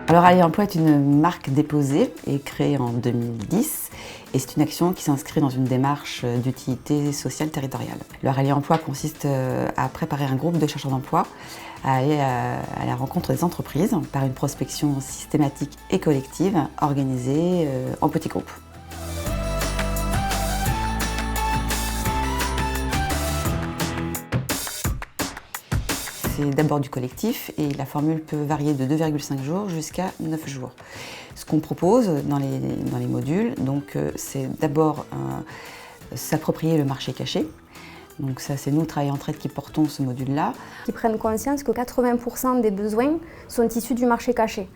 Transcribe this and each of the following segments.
Alors Rallye Emploi est une marque déposée et créée en 2010 et c'est une action qui s'inscrit dans une démarche d'utilité sociale territoriale. Le Rallye Emploi consiste à préparer un groupe de chercheurs d'emploi à aller à la rencontre des entreprises par une prospection systématique et collective organisée en petits groupes. C'est d'abord du collectif et la formule peut varier de 2,5 jours jusqu'à 9 jours. Ce qu'on propose dans les modules, c'est d'abord s'approprier le marché caché. Donc ça, c'est nous, Travail en Trade, qui portons ce module-là. Qui prennent conscience que 80% des besoins sont issus du marché caché.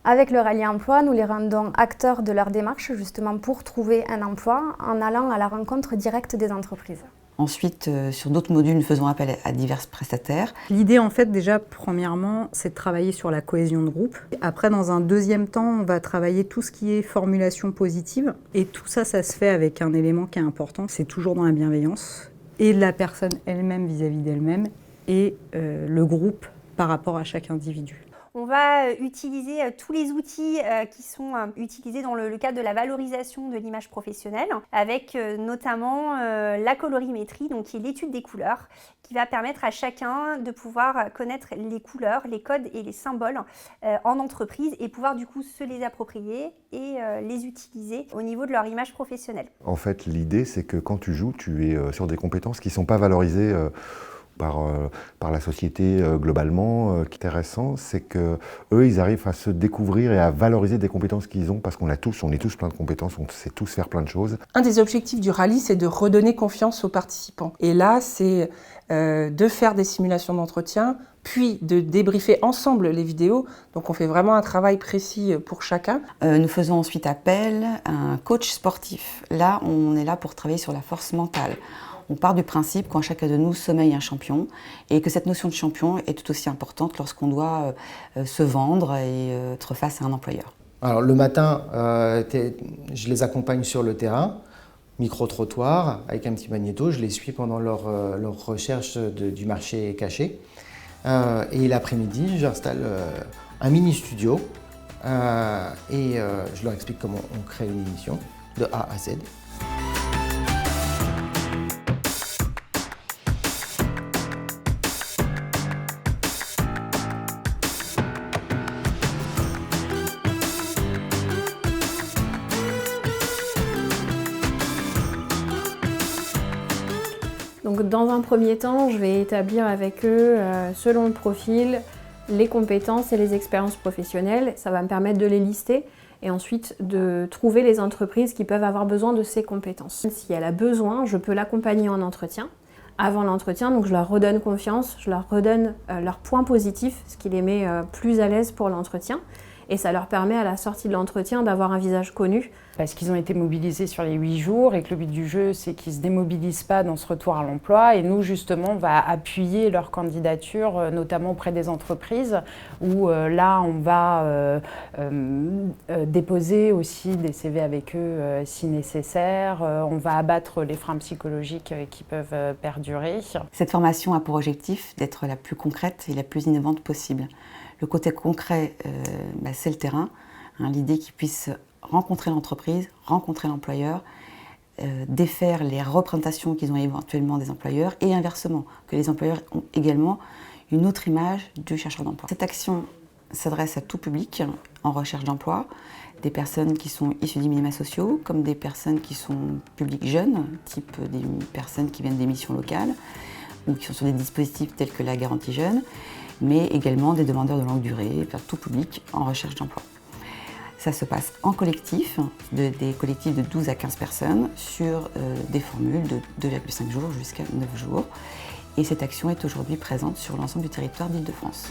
Avec le Rallye Emploi, nous les rendons acteurs de leur démarche, justement pour trouver un emploi en allant à la rencontre directe des entreprises. Ensuite, sur d'autres modules, nous faisons appel à divers prestataires. L'idée, en fait, déjà, premièrement, c'est de travailler sur la cohésion de groupe. Après, dans un deuxième temps, on va travailler tout ce qui est formulation positive. Et tout ça, ça se fait avec un élément qui est important, c'est toujours dans la bienveillance. Et la personne elle-même vis-à-vis d'elle-même et le groupe par rapport à chaque individu. On va utiliser tous les outils qui sont utilisés dans le cadre de la valorisation de l'image professionnelle, avec notamment la colorimétrie, donc qui est l'étude des couleurs, qui va permettre à chacun de pouvoir connaître les couleurs, les codes et les symboles en entreprise et pouvoir du coup se les approprier et les utiliser au niveau de leur image professionnelle. En fait, l'idée, c'est que quand tu joues, tu es sur des compétences qui ne sont pas valorisées par la société globalement. Ce qui est intéressant, c'est qu'eux, ils arrivent à se découvrir et à valoriser des compétences qu'ils ont, parce qu'on est tous plein de compétences, on sait tous faire plein de choses. Un des objectifs du rallye, c'est de redonner confiance aux participants. Et là, c'est de faire des simulations d'entretien, puis de débriefer ensemble les vidéos. Donc on fait vraiment un travail précis pour chacun. Nous faisons ensuite appel à un coach sportif. Là, on est là pour travailler sur la force mentale. On part du principe qu'en chacun de nous sommeille un champion et que cette notion de champion est tout aussi importante lorsqu'on doit se vendre et être face à un employeur. Alors le matin, je les accompagne sur le terrain, micro-trottoir, avec un petit magnéto, je les suis pendant leur recherche du marché caché. Et l'après-midi, j'installe un mini-studio et je leur explique comment on crée une émission de A à Z. Donc dans un premier temps, je vais établir avec eux, selon le profil, les compétences et les expériences professionnelles. Ça va me permettre de les lister et ensuite de trouver les entreprises qui peuvent avoir besoin de ces compétences. Si elle a besoin, je peux l'accompagner en entretien. Avant l'entretien, donc je leur redonne confiance, je leur redonne leurs points positifs, ce qui les met plus à l'aise pour l'entretien. Et ça leur permet à la sortie de l'entretien d'avoir un visage connu. Parce qu'ils ont été mobilisés sur les 8 jours et que le but du jeu, c'est qu'ils ne se démobilisent pas dans ce retour à l'emploi. Et nous, justement, on va appuyer leur candidature, notamment auprès des entreprises, où là, on va déposer aussi des CV avec eux si nécessaire. On va abattre les freins psychologiques qui peuvent perdurer. Cette formation a pour objectif d'être la plus concrète et la plus innovante possible. Le côté concret, c'est le terrain. L'idée qu'ils puissent rencontrer l'entreprise, rencontrer l'employeur, défaire les représentations qu'ils ont éventuellement des employeurs et inversement, que les employeurs ont également une autre image du chercheur d'emploi. Cette action s'adresse à tout public en recherche d'emploi, des personnes qui sont issues des minima sociaux, comme des personnes qui sont publics jeunes, type des personnes qui viennent des missions locales ou qui sont sur des dispositifs tels que la garantie jeune, mais également des demandeurs de longue durée, tout public en recherche d'emploi. Ça se passe en collectif, des collectifs de 12 à 15 personnes sur des formules de 2,5 jours jusqu'à 9 jours. Et cette action est aujourd'hui présente sur l'ensemble du territoire d'Île-de-France.